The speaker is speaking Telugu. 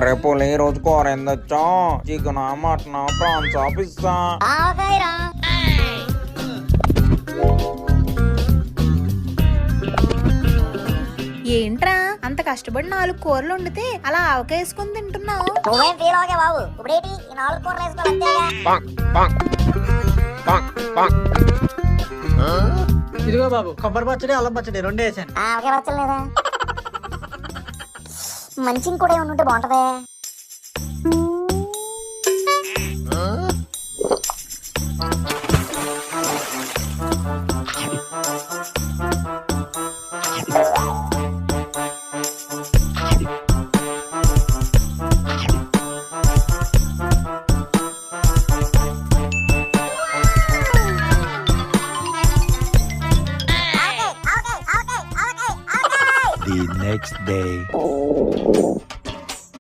రేపు ఈ రోజు కూర ఏం తెచ్చా? Chicken, mutton, prawns, pizza. ఏంట్రా అంత కష్టపడి 4 కూరలు వండితే అలా ఆవకేసుకుని తింటున్నావు? నువ్వేం ఫీల్ అవకే బాబు. ఇప్పుడేంటి ఈ 4 కూరలు వేసుకోవాలి. ఇదిగో బాబు, కొబ్బరి పచ్చడి, అల్లం పచ్చడి 2 వేసాను. ఒకే పచ్చలేదా? మంచి కూడా ఉంటే బాగుంటది.